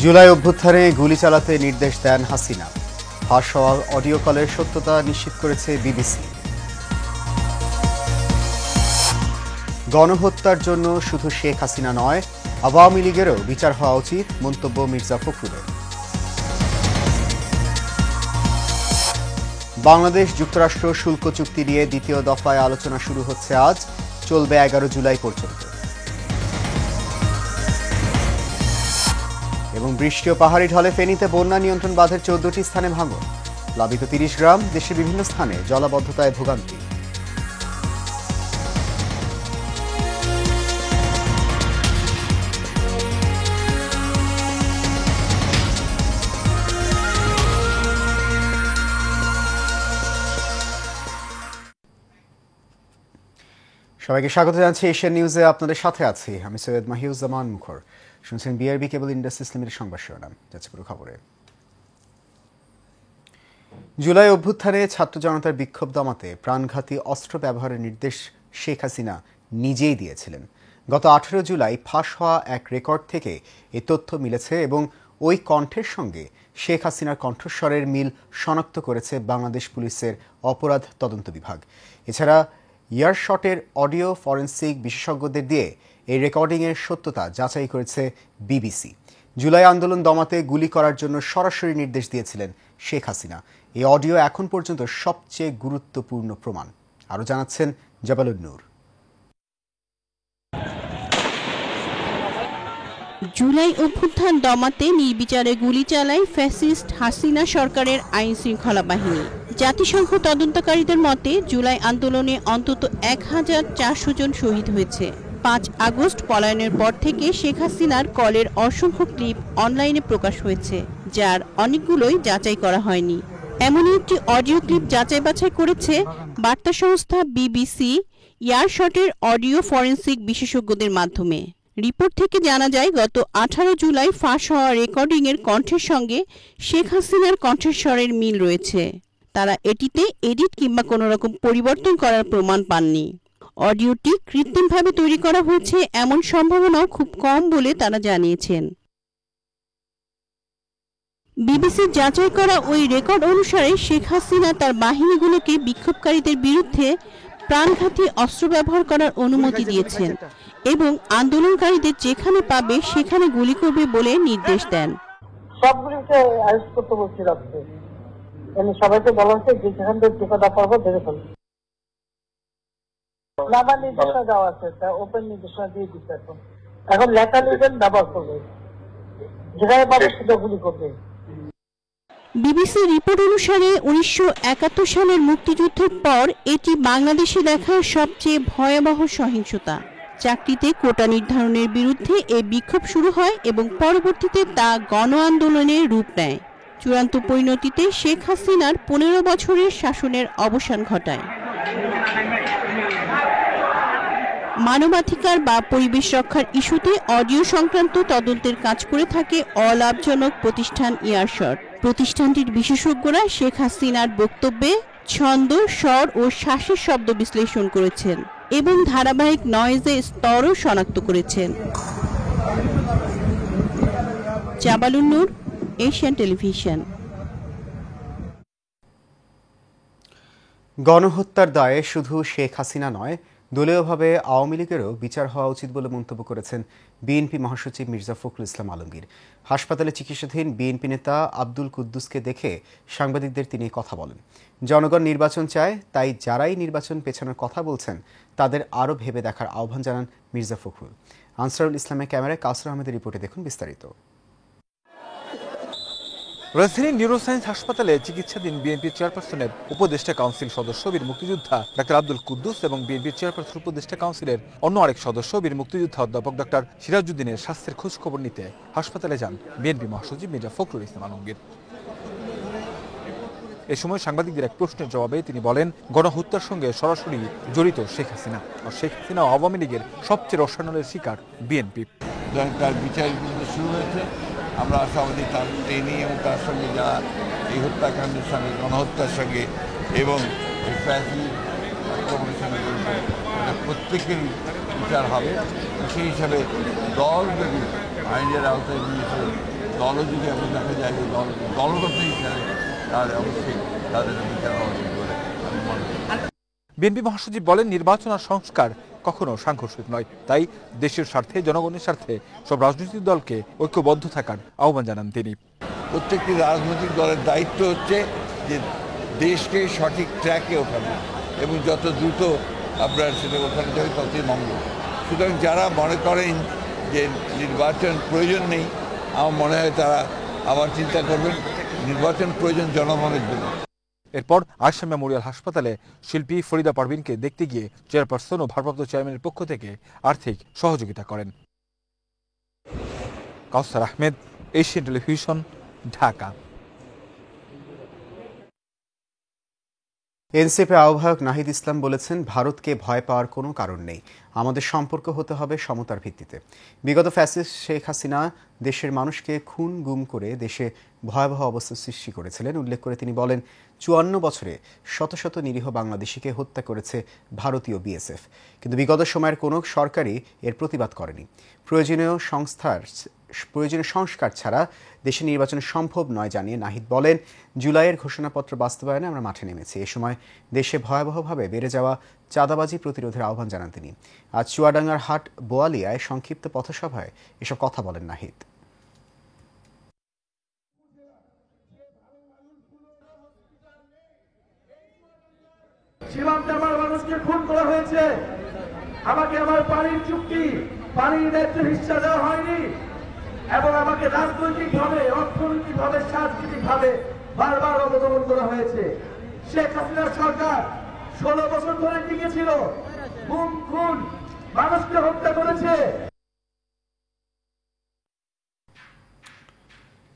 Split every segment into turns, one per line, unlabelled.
জুলাই অভ্যুত্থানে গুলি চালাতে নির্দেশ দেন হাসিনা। ফাঁস হওয়া অডিও কলের সত্যতা নিশ্চিত করেছে বিবিসি। গণহত্যার জন্য শুধু শেখ হাসিনা নয়, আওয়ামী লীগেরও বিচার হওয়া উচিত, মন্তব্য মির্জা ফখরুলের। বাংলাদেশ যুক্তরাষ্ট্র শুল্ক চুক্তি নিয়ে দ্বিতীয় দফায় আলোচনা শুরু হচ্ছে আজ, চলবে 11 জুলাই পর্যন্ত। এবং বৃষ্টি ও পাহাড়ি ঢলে ফেনীতে বন্যা নিয়ন্ত্রণ বাঁধের 14টি স্থানে ভাঙন, প্লাবিত 30 গ্রাম, দেশের বিভিন্ন স্থানে জলাবদ্ধতায় ভোগান্তি। সবাইকে স্বাগত জানাচ্ছি এশিয়ান নিউজে। আপনাদের সাথে আছি আমি সৈয়দ মাহিউজ্জামান মুখর। শুনছেন বিআরবি কেবল ইন্ডাস্ট্রিজ লিমিটেড সংবাদ শিরোনাম। যাচ্ছে পুরো খবরে। জুলাই অভ্যুত্থানে ছাত্র জনতার বিক্ষোভ দমাতে প্রাণঘাতী অস্ত্র ব্যবহারের নির্দেশ শেখ হাসিনা নিজেই দিয়েছিলেন। গত 18 জুলাই ফাঁস হওয়া এক রেকর্ড থেকে এই তথ্য মিলেছে এবং ওই কণ্ঠের সঙ্গে শেখ হাসিনার কণ্ঠস্বরের মিল শনাক্ত করেছে বাংলাদেশ পুলিশের অপরাধ তদন্ত বিভাগ। এছাড়া ইয়ারশটের অডিও ফরেন্সিক বিশেষজ্ঞদের দিয়ে এই রেকর্ডিংয়ের সত্যতা যাচাই করেছে বিবিসি। জুলাই আন্দোলন দমাতে গুলি করার জন্য সরাসরি নির্দেশ দিয়েছিলেন শেখ হাসিনা। এই অডিও এখন পর্যন্ত সবচেয়ে গুরুত্বপূর্ণ প্রমাণ। আরও জানাচ্ছেন জাবালুন নূর।
জুলাই অভ্যুত্থান দমাতে নির্বিচারে গুলি চালায় ফ্যাসিস্ট হাসিনা সরকারের আইন শৃঙ্খলা বাহিনী। জাতিসংঘ তদন্তকারীদের মতে জুলাই আন্দোলনে অন্তত 1400 জন শহীদ হয়েছে। 5 আগস্ট পলায়নের পর থেকে শেখ হাসিনার কলের অসংখ্য ক্লিপ অনলাইনে প্রকাশ হয়েছে, যার অনেকগুলোই যাচাই করা হয়নি। এমনই একটি অডিও ক্লিপ যাচাই বাছাই করেছে বার্তা সংস্থা বিবিসি ইয়ারশটের অডিও ফরেন্সিক বিশেষজ্ঞদের মাধ্যমে। রিপোর্ট থেকে জানা যায়, গত 18 জুলাই ফাঁস হওয়া রেকর্ডিংয়ের কণ্ঠের সঙ্গে শেখ হাসিনার কণ্ঠস্বরের মিল রয়েছে। তারা এটিতে এডিট কিংবা কোনো রকম পরিবর্তন করার প্রমাণ পাননি। অডিওটি কৃত্রিমভাবে তৈরি করা হয়েছে এমন সম্ভাবনাও খুব কম বলে তারা জানিয়েছেন। বিবিসির যাচাই করা ওই রেকর্ড অনুসারে শেখ হাসিনা তার বাহিনীগুলোকে বিক্ষোভকারীদের বিরুদ্ধে প্রাণঘাতী অস্ত্র ব্যবহার করার অনুমতি দিয়েছেন এবং আন্দোলনকারীদের যেখানে পাবে সেখানে গুলি করবে বলে নির্দেশ দেন।
সবগুলিকে অ্যারেস্ট করতে বলছি রাখতে, সবাইকে বলা হচ্ছে যে যেখান থেকে টিকাটা পারবো ধরে ফেলবে। নামার নির্দেশনা দেওয়া আছে, ওপেন নির্দেশনা দিয়ে দিচ্ছে। এখন লেখা লিখবেন, ব্যবহার করবে, যেখানে পাবে সেটা গুলি করবে।
বিবিসি রিপোর্ট অনুসারে 1971 সালের মুক্তিযুদ্ধের পর এটি বাংলাদেশে দেখা সবচেয়ে ভয়াবহ সহিংসতা। চাকরিতে কোটা নির্ধারণের বিরুদ্ধে এই বিক্ষোভ শুরু হয় এবং পরবর্তীতে তা গণ আন্দোলনের রূপ নেয়। চূড়ান্ত পরিণতিতে শেখ হাসিনার 15 বছরের শাসনের অবসান ঘটায়। মানবাধিকার বা পরিবেশ রক্ষার ইস্যুতে অডিও সংক্রান্ত তদন্তের কাজ করে থাকে অলাভজনক প্রতিষ্ঠান ইয়ারশট। প্রতিষ্ঠানটির বিশেষজ্ঞরা শেখ হাসিনার বক্তব্যে ছন্দ, স্বর ও শ্বাসের শব্দ বিশ্লেষণ করেছেন এবং ধারাবাহিক নয়েজের স্তরও শনাক্ত করেছেন। জাবালুন নূর, এশিয়ান টেলিভিশন।
গণহত্যার দায়ে শুধু শেখ হাসিনা নয়, দলীয়ভাবে আওয়ামী লীগেরও বিচার হওয়া উচিত বলে মন্তব্য করেছেন বিএনপি মহাসচিব মির্জা ফখরুল ইসলাম আলমগীর। হাসপাতালে চিকিৎসাধীন বিএনপি নেতা আব্দুল কুদ্দুসকে দেখে সাংবাদিকদের তিনি কথা বলেন। জনগণ নির্বাচন চায়, তাই যারাই নির্বাচন পেছানোর কথা বলছেন তাদের আরও ভেবে দেখার আহ্বান জানান মির্জা ফখরুল। আনসারুল ইসলামের ক্যামেরায় কাউসার আহমেদের রিপোর্টে দেখুন বিস্তারিত।
রাজধানী নিউরোসায়েন্স হাসপাতালে চিকিৎসাধীন বিএনপির চেয়ারপারসনের উপদেষ্টা কাউন্সিল সদস্য বীর মুক্তিযোদ্ধা ডাক্তার আব্দুল কুদ্দুস এবং বিএনপির চেয়ারপারসন উপদেষ্টা কাউন্সিলের অন্য আরেক সদস্য বীর মুক্তিযোদ্ধা অধ্যাপক ডাক্তার সিরাজউদ্দিনের স্বাস্থ্যের খোঁজ খবর নিতে হাসপাতালে যান বিএনপি মহাসচিব মির্জা ফখরুল ইসলাম আলমগীর। এ সময় সাংবাদিকদের এক প্রশ্নের জবাবে তিনি বলেন, গণহত্যার সঙ্গে সরাসরি জড়িত শেখ হাসিনা, আর শেখ হাসিনা আওয়ামী লীগের সবচেয়ে রসায়নের শিকার বিএনপি।
তার বিচার শুরু হয়েছে, আমরা আশাবাদী তার ট্রেনিং এবং তার সঙ্গে যারা এই হত্যাকাণ্ডের সঙ্গে, গণহত্যার সঙ্গে এবং আক্রমণের সঙ্গে প্রত্যেকের বিচার হবে। সেই হিসাবে দল যদি আইনের আওতায় নিয়ে দলও যদি এমন দেখা যায় যে দলগত হিসাবে তাহলে অবশ্যই তাদের বিচার হওয়া উচিত বলে আমি মনে করি।
বিএনপি মহাসচিব বলেন, নির্বাচন আর সংস্কার কখনো সাংঘর্ষিক নয়, তাই দেশের স্বার্থে, জনগণের স্বার্থে সব রাজনৈতিক দলকে ঐক্যবদ্ধ থাকার আহ্বান জানান তিনি।
প্রত্যেকটি রাজনৈতিক দলের দায়িত্ব হচ্ছে যে দেশকে সঠিক ট্র্যাকে ওঠানো এবং যত দ্রুত আপনার সেটা ওঠানো যাবে ততই মঙ্গল। সুতরাং যারা মনে করেন যে নির্বাচন প্রয়োজন নেই, আমার মনে হয় তারা আবার চিন্তা করবেন, নির্বাচন প্রয়োজন জনগণের জন্য।
এরপর আয়শা মেমোরিয়াল হাসপাতালে শিল্পী ফরিদা পারভিনকে দেখতে গিয়ে চেয়ারপারসন ও ভারপ্রাপ্ত চেয়ারম্যানের পক্ষ থেকে আর্থিক সহযোগিতা করেন। Kawsar Ahmed, Asian television, Dhaka.
NCP আহ্বায়ক নাহিদ ইসলাম বলেছেন, ভারতকে ভয় পাওয়ার কোনো কারণ নেই, আমাদের সম্পর্ক হতে হবে সমতার ভিত্তিতে। বিগত ফ্যাসিস্ট শেখ হাসিনা দেশের মানুষকে খুন গুম করে দেশে ভয়াবহ অবস্থা সৃষ্টি করেছিলেন। উল্লেখ করে তিনি বলেন, ৫৪ বছরে শত শত নিরীহ বাংলাদেশিকে হত্যা করেছে ভারতীয় বিএসএফ, কিন্তু বিগত সময়ের কোনো সরকারই এর প্রতিবাদ করেনি। প্রয়োজনীয় সংস্কার ছাড়া দেশে নির্বাচন সম্ভব নয় জানিয়ে নাহিদ বলেন, জুলাইয়ের ঘোষণাপত্র বাস্তবায়নে আমরা মাঠে নেমেছি। এ সময় দেশে ভয়াবহভাবে বেড়ে যাওয়া চাঁদাবাজি প্রতিরোধের আহ্বান জানান তিনি। আজ চুয়াডাঙ্গার হাট বোয়ালিয়ায় সংক্ষিপ্ত পথসভায় এসব কথা বলেন নাহিদ।
সীমান্তে আমার মানুষকে খুন করা হয়েছে, আমাকে আমার পানির চুক্তি, পানির ন্যায্য হিস্সা দেওয়া হয়নি এবং আমাকে রাজনৈতিকভাবে, অর্থনৈতিকভাবে, সাংস্কৃতিকভাবে বারবার অবদমন করা হয়েছে। শেখ হাসিনার সরকার 16 বছর ধরে টিকে ছিল, গুম খুন, মানুষকে হত্যা করেছে।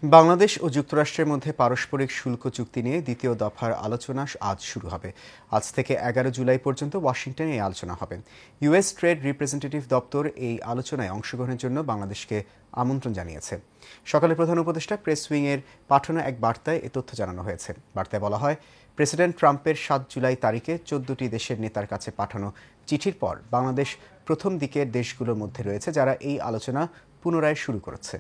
বাংলাদেশ ও যুক্তরাষ্ট্রের মধ্যে পারস্পরিক শুল্ক চুক্তি নিয়ে দ্বিতীয় দফার আলোচনা আজ শুরু হবে। আজ থেকে 11 জুলাই পর্যন্ত ওয়াশিংটনে এই আলোচনা হবে। ইউএস ট্রেড রিপ্রেজেন্টেটিভ দপ্তর এই আলোচনায় অংশগ্রহণের জন্য বাংলাদেশকে আমন্ত্রণ জানিয়েছে। সকালে প্রধান উপদেষ্টা প্রেস উইংয়ের পাঠানো এক বার্তায় এ তথ্য জানানো হয়েছে। বার্তায় বলা হয়, প্রেসিডেন্ট ট্রাম্পের 7 জুলাই তারিখে 14টি দেশের নেতার কাছে পাঠানো চিঠির পর বাংলাদেশ প্রথম দিকের দেশগুলোর মধ্যে রয়েছে যারা এই আলোচনা পুনরায় শুরু করেছে।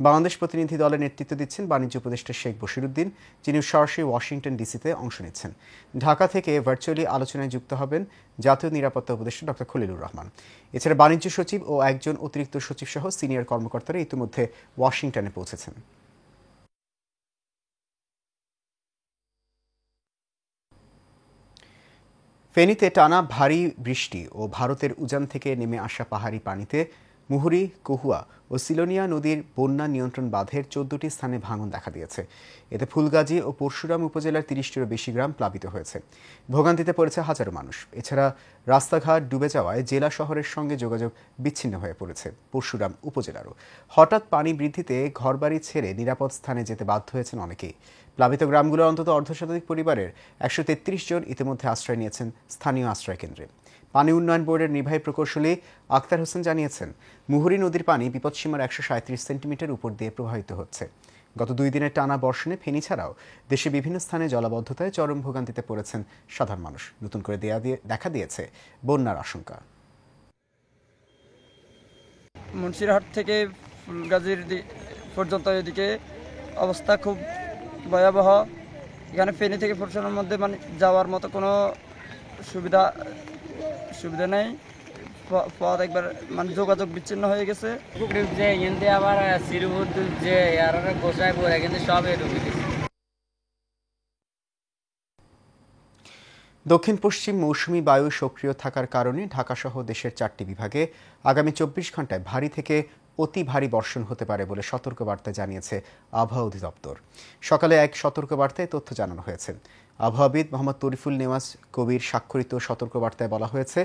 বাংলাদেশ প্রতিনিধি দলের নেতৃত্ব দিচ্ছেন বাণিজ্য উপদেষ্টা শেখ বশিরউদ্দিন, যিনি সরাসরি ওয়াশিংটন ডিসিতে অংশ নিচ্ছেন। ঢাকা থেকে ভার্চুয়ালি আলোচনায় যুক্ত হবেন জাতীয় নিরাপত্তা উপদেষ্টা ডক্টর খলিলুর রহমান। এছাড়া বাণিজ্য সচিব ও একজন অতিরিক্ত সচিব সহ সিনিয়র কর্মকর্তারা ইতিমধ্যে ওয়াশিংটনে পৌঁছেছেন। ফেনীতে টানা ভারী বৃষ্টি ও ভারতের উজান থেকে নেমে আসা পাহাড়ি পানিতে মুহুরী, কহুয়া ও সিলোনিয়া নদীর বন্যা নিয়ন্ত্রণ বাঁধের 14টি স্থানে ভাঙন দেখা দিয়েছে। এতে ফুলগাজী ও পরশুরাম উপজেলার 30টিরও বেশি গ্রাম প্লাবিত হয়েছে। ভোগান্তিতে পড়েছে হাজারো মানুষ। এছাড়া রাস্তাঘাট ডুবে যাওয়ায় জেলা শহরের সঙ্গে যোগাযোগ বিচ্ছিন্ন হয়ে পড়েছে পরশুরাম উপজেলারও। হঠাৎ পানি বৃদ্ধিতে ঘরবাড়ি ছেড়ে নিরাপদ স্থানে যেতে বাধ্য হয়েছেন অনেকেই। প্লাবিত গ্রামগুলোর অন্তত অর্ধশতাধিক পরিবারের 133 জন ইতিমধ্যে আশ্রয় নিয়েছেন স্থানীয় আশ্রয় কেন্দ্রে। পানি উন্নয়ন বোর্ডের নির্বাহী প্রকৌশলী আক্তার হোসেন জানিয়েছেন, মুহুরী নদীর পানি বিপদসীমার 137 সেন্টিমিটার উপর দিয়ে প্রবাহিত হচ্ছে। গত 2 দিনের টানা বর্ষণে ফেনী ছাড়াও দেশে বিভিন্ন স্থানে জলাবদ্ধতায় চরম ভোগান্তিতে পড়েছেন সাধারণ মানুষ। নতুন করে দেখা দিয়েছে বন্যার আশঙ্কা।
মুন্সিরহাট থেকে ফুলগাজীর পর্যন্ত এদিকে অবস্থা খুব ভয়াবহ। এখানে ফেনী থেকে পরশুরামের মধ্যে মানে যাওয়ার মতো কোনো সুবিধা নেই। পথ একবার মানে যোগাযোগ বিচ্ছিন্ন হয়ে গেছে।
আবার যে গোসাই পড়ে কিন্তু সব
দক্ষিণ পশ্চিম মৌসুমি বায়ু সক্রিয় থাকার কারণে ঢাকাসহ দেশের 4টি বিভাগে আগামী 24 ঘন্টায় ভারী থেকে অতি ভারী বর্ষণ হতে পারে বলে সতর্কবার্তায় জানিয়েছে আবহাওয়া অধিদপ্তর। সকালে এক সতর্কবার্তায় তথ্য জানানো হয়েছে। আবহাওয়াবিদ মোহাম্মদ তরিফুল নেওয়াজ কবির স্বাক্ষরিত সতর্কবার্তায় বলা হয়েছে,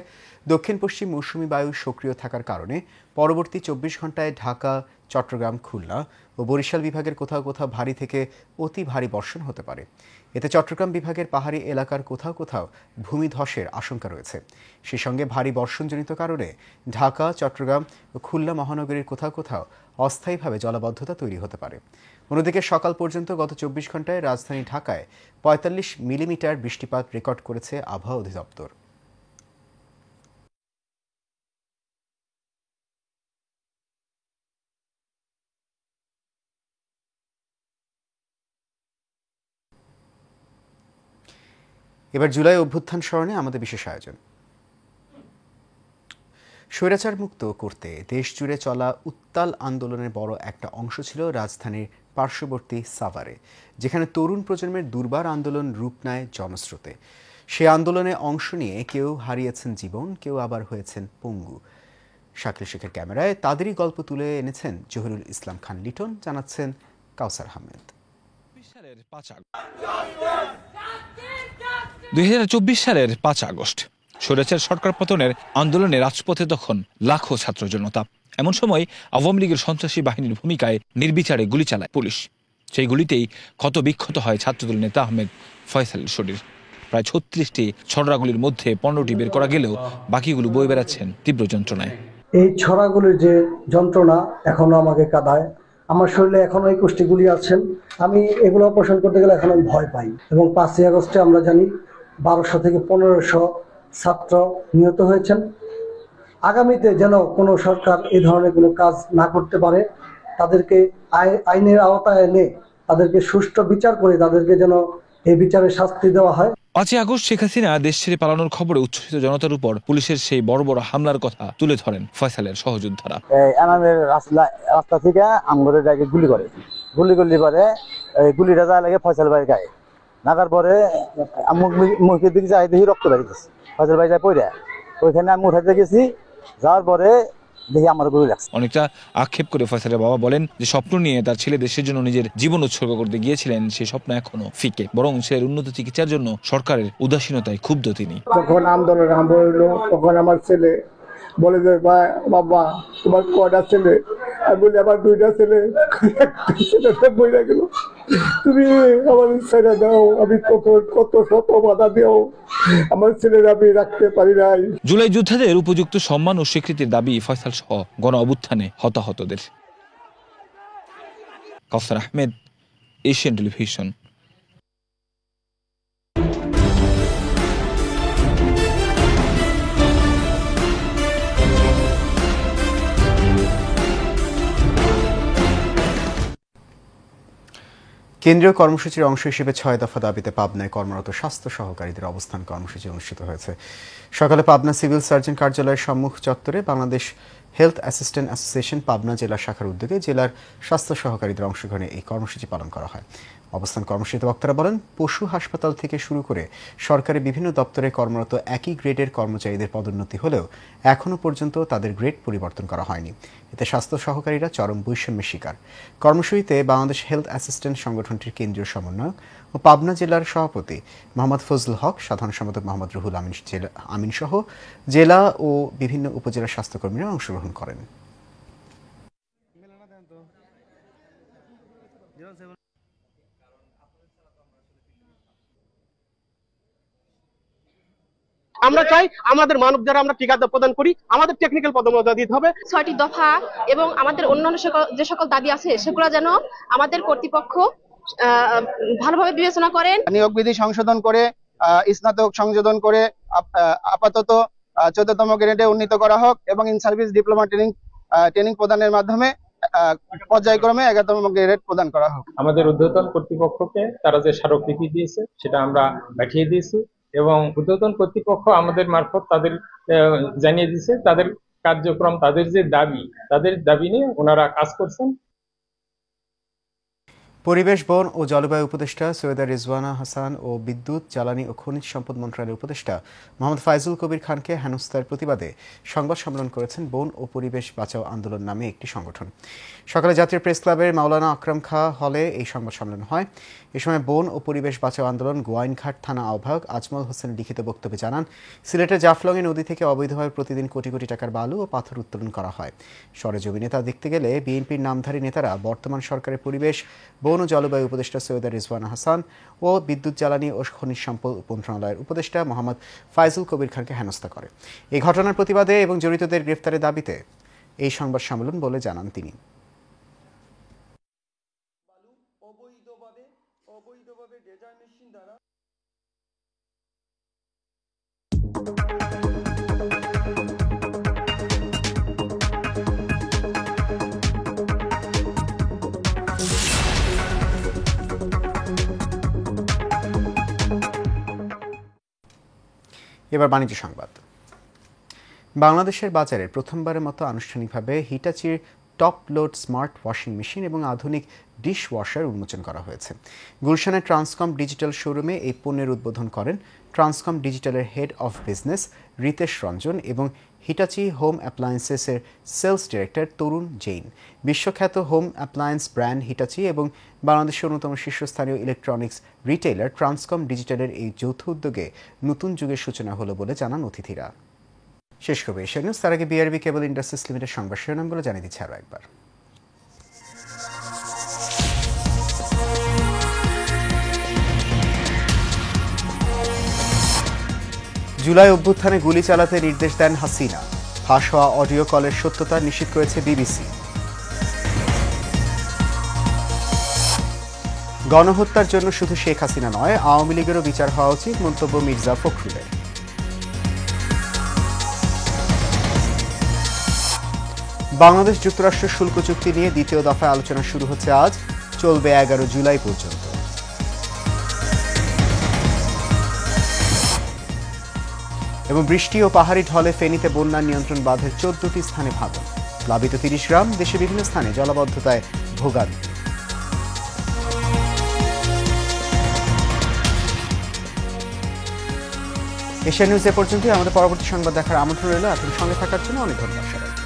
দক্ষিণ পশ্চিম মৌসুমি বায়ু সক্রিয় থাকার কারণে পরবর্তী 24 ঘন্টায় ঢাকা, চট্টগ্রাম, খুলনা ও বরিশাল বিভাগের কোথাও কোথাও ভারী থেকে অতি ভারী বর্ষণ হতে পারে। এতে চট্টগ্রাম বিভাগের পাহাড়ি এলাকার কোথাও কোথাও ভূমিধসের আশঙ্কা রয়েছে। সেই সঙ্গে ভারী বর্ষণজনিত কারণে ঢাকা, চট্টগ্রাম ও খুলনা মহানগরীর কোথাও কোথাও অস্থায়ীভাবে জলাবদ্ধতা তৈরি হতে পারে। অন্যদিকে সকাল পর্যন্ত গত 24 ঘন্টায় রাজধানী ঢাকায় 45 মিলিমিটার বৃষ্টিপাত রেকর্ড করেছে আবহাওয়া অধিদপ্তর। এবার জুলাই অভ্যুত্থান স্মরণে আমাদের বিশেষ আয়োজন। স্বৈরাচার মুক্ত করতে দেশ জুড়ে চলা উত্তাল আন্দোলনের বড় একটা অংশ ছিল রাজধানীর পার্শ্ববর্তী সাভারে, যেখানে তরুণ প্রজন্মের দুর্বার আন্দোলন রূপ নেয় জনস্রোতে। সে আন্দোলনে অংশ নিয়ে কেউ হারিয়েছেন জীবন, কেউ আবার হয়েছেন পঙ্গু। শাকিল শেখের ক্যামেরায় তাদেরই গল্প তুলে এনেছেন জহিরুল ইসলাম খান লিটন, জানাচ্ছেন কাউসার আহমেদ।
2024 সালের 5 আগস্ট স্বৈরাচার সরকার পতনের আন্দোলনে রাজপথে তখন লাখো ছাত্র জনতা। এমন সময় আওয়ামী লীগের সন্ত্রাসী বাহিনীর ভূমিকায় নির্বিচারে গুলি চালায় পুলিশ। সেই গুলিতেই ক্ষত বিক্ষত হয় ছাত্রদল নেতা আহমেদ ফয়সালের শরীর। প্রায় 36টি ছড়াগুলির মধ্যে 15টি বের করা গেলেও বাকিগুলো বয়ে বেড়াচ্ছেন তীব্র যন্ত্রণায়।
এই ছড়াগুলির যে যন্ত্রণা এখনো আমাকে কাঁদায়। আমার শরীরে এখনো 21টি গুলি আছেন। আমি এগুলো অপারেশন করতে গেলে এখন আমি ভয় পাই। এবং 5ই আগস্টে আমরা জানি 1200 থেকে 1500 ছাত্র নিহত হয়েছেন। আগামীতে যেন কোনো সরকার এই ধরনের কোনো কাজ না করতে পারে, তাদেরকে আইনের আওতায় এনে তাদেরকে সুষ্ঠু বিচার করে তাদেরকে যেন এই বিচারের শাস্তি দেওয়া হয়।
5ই আগস্ট শেখ হাসিনা দেশ ছেড়ে পালানোর খবরে উচ্ছ্বসিত জনতার উপর পুলিশের সেই বড় বড় হামলার কথা তুলে ধরেন ফয়সালের সহযোদ্ধারা।
রাস্তা থেকে আমগরের জায়গায় গুলি করে গুলিটা যা লাগে ফয়সাল ভাইয়ের গায়ে লাগার পরে মুখের দিকে যাই দেখি রক্ত বেরিয়েছে। ফয়সাল ভাই যায় পড়ে ওইখানে আমি উঠাতে গেছি, যাওয়ার পরে দেখি আমার গুলি লাগছে।
অনেকটা আক্ষেপ করে ফয়সালের বাবা বলেন যে স্বপ্ন নিয়ে তার ছেলে দেশের জন্য নিজের জীবন উৎসর্গ করতে গিয়েছিলেন, সেই স্বপ্ন এখনো ফিকে। বরং ছেলের উন্নত চিকিৎসার জন্য সরকারের উদাসীনতায় ক্ষুব্ধ তিনি।
যখন আন্দোলন আরম্ভ হইলো তখন আমার ছেলে বলে যে বাবা তোমার কয়টা ছেলে? আমি বলি আমার 2টা ছেলে। ছেলেটা বইরা গেল, তুমি আমার ছেলে দাও। আমি তখন কত শত বাধা দিও আমার ছেলের আমি রাখতে পারি নাই।
জুলাই যোদ্ধাদের উপযুক্ত সম্মান ও স্বীকৃতির দাবি ফয়সাল সহ গণ অভ্যুত্থানে হতাহতদের। কাউসার আহমেদ, এশিয়ান টেলিভিশন।
কেন্দ্রীয় কর্মসূচির অংশ হিসেবে 6 দফা দাবিতে পাবনায় কর্মরত স্বাস্থ্য সহকারীদের অবস্থান কর্মসূচি অনুষ্ঠিত হয়েছে। সকালে পাবনা সিভিল সার্জন কার্যালয়ের সম্মুখ চত্বরে Bangladesh health assistant association Pabna জেলা শাখার উদ্যোগে জেলার স্বাস্থ্য সহকারীদের অংশগ্রহণে এই কর্মসূচি পালন করা হয়। অবস্থান কর্মসূচিতে বক্তারা বলেন, পশু হাসপাতাল থেকে শুরু করে সরকারি বিভিন্ন দপ্তরে কর্মরত একই গ্রেডের কর্মচারীদের পদোন্নতি হলেও এখনও পর্যন্ত তাদের গ্রেড পরিবর্তন করা হয়নি। এতে স্বাস্থ্য সহকারীরা চরম বৈষম্যের শিকার। কর্মসূচিতে বাংলাদেশ হেলথ অ্যাসিস্ট্যান্ট সংগঠনটির কেন্দ্রীয় সমন্বয়ক ও পাবনা জেলার সভাপতি মোহাম্মদ ফজলুল হক, সাধারণ সম্পাদক মোহাম্মদ রুহুল আমিন সহ জেলা ও বিভিন্ন উপজেলার স্বাস্থ্যকর্মীরা অংশগ্রহণ করেন।
আমরা চাই আমাদের মানব যারা আমরা টিকা প্রদান করি, আমাদের টেকনিক্যাল পদমর্যাদা দিতে হবে।
6টি দফা এবং আমাদের অন্যান্য যে সকল দাবি আছে সেগুলো যেন আমাদের কর্তৃপক্ষ ভালোভাবে বিবেচনা করেন।
নিয়োগ বিধি সংশোধন করে স্নাতক সংশোধন করে আপাতত 14তম গ্রেডে উন্নীত করা হোক এবং ইন সার্ভিস ডিপ্লোমা ট্রেনিং প্রদানের মাধ্যমে পর্যায়ক্রমে 11তম গ্রেড প্রদান করা হোক।
আমাদের ঊর্ধ্বতন কর্তৃপক্ষকে তারা যে স্মারকলিপি দিয়েছে সেটা আমরা পাঠিয়ে দিয়েছি এবং ঊর্ধ্বতন কর্তৃপক্ষ আমাদের মারফত তাদের জানিয়ে দিয়েছে তাদের কার্যক্রম, তাদের যে তাদের দাবি নিয়ে ওনারা কাজ করছেন।
পরিবেশ, বন ও জলবায়ু উপদেষ্টা সৈয়দা রিজওয়ানা হাসান ও বিদ্যুৎ, জ্বালানি ও খনিজ সম্পদ মন্ত্রণালয়ের উপদেষ্টা মোহাম্মদ ফাইজুল কবির খানকে হেনস্থার প্রতিবাদে সংবাদ সম্মেলন করেছেন বন ও পরিবেশ বাঁচাও আন্দোলন নামে একটি সংগঠন। সকালে জাতীয় প্রেস ক্লাবের মাওলানা আকরাম খাঁ হলে এই সংবাদ সম্মেলন হয়। এ সময় বন ও পরিবেশ বাঁচাও আন্দোলন গোয়াইনঘাট থানা আহ্বায়ক আজমল হোসেন লিখিত বক্তব্যে জানান, সিলেটের জাফলংয়ে নদী থেকে অবৈধভাবে প্রতিদিন কোটি কোটি টাকার বালু ও পাথর উত্তোলন করা হয়। সরেজমিনে তা দেখতে গেলে বিএনপির নামধারী নেতারা বর্তমান সরকারের পরিবেশ, বন ও জলবায়ু উপদেষ্টা সৈয়দা রিজওয়ানা হাসান ও বিদ্যুৎ, জ্বালানি ও খনিজ সম্পদ মন্ত্রণালয়ের উপদেষ্টা মোহাম্মদ ফাইজুল কবির খানকে হেনস্থা করে। এই ঘটনার প্রতিবাদে এবং জড়িতদের গ্রেফতারের দাবিতে এই সংবাদ সম্মেলন বলে জানান তিনি। অবৈধভাবে ডেজার মেশিন দ্বারা এবার বাণিজ্য সংবাদ। বাংলাদেশের বাজারে প্রথমবারের মতো আনুষ্ঠানিকভাবে হিটাচির top load smart washing machine এবং আধুনিক ডিশ ওয়াশার উন্মোচন করা হয়েছে। গুলশানের ট্রান্সকম ডিজিটাল শোরুমে এই পণ্যের উদ্বোধন করেন ট্রান্সকম ডিজিটালের head of business Ritesh Ranjan এবং হিটাচি হোম অ্যাপ্লায়েন্সেসের সেলস ডিরেক্টর তরুণ জৈন। বিশ্বখ্যাত হোম অ্যাপ্লায়েন্স ব্র্যান্ড হিটাচি এবং বাংলাদেশের অন্যতম শীর্ষস্থানীয় ইলেকট্রনিক্স রিটেইলার ট্রান্সকম ডিজিটালের এই যৌথ উদ্যোগে নতুন যুগের সূচনা হলো বলে জানান অতিথিরা। শেষ করবে এশিয়া নিউজ। তার আগে বিআরবি কেবল ইন্ডাস্ট্রিজ লিমিটেড সংবাদ শিরোনামগুলো জানিয়ে দিচ্ছে আরও একবার। জুলাই অভ্যুত্থানে গুলি চালাতে নির্দেশ দেন হাসিনা। ফাঁস হওয়া অডিও কলের সত্যতা নিশ্চিত করেছে বিবিসি। গণহত্যার জন্য শুধু শেখ হাসিনা নয়, আওয়ামী লীগেরও বিচার হওয়া উচিত, মন্তব্য মির্জা ফখরুলের। বাংলাদেশ যুক্তরাষ্ট্র শুল্ক চুক্তি নিয়ে দ্বিতীয় দফায় আলোচনা শুরু হচ্ছে আজ, চলবে 11 জুলাই পর্যন্ত। এবং বৃষ্টি ও পাহাড়ি ঢলে ফেনীতে বন্যা নিয়ন্ত্রণ বাঁধের 14টি স্থানে ভাঙন, প্লাবিত 30 গ্রাম, দেশে বিভিন্ন স্থানে জলাবদ্ধতায় ভোগান্তি। এশিয়া নিউজ এ পর্যন্তই। আমাদের পরবর্তী সংবাদ দেখার আমন্ত্রণ রইল। এখন সঙ্গে থাকার জন্য অনেক ধন্যবাদ সবাই।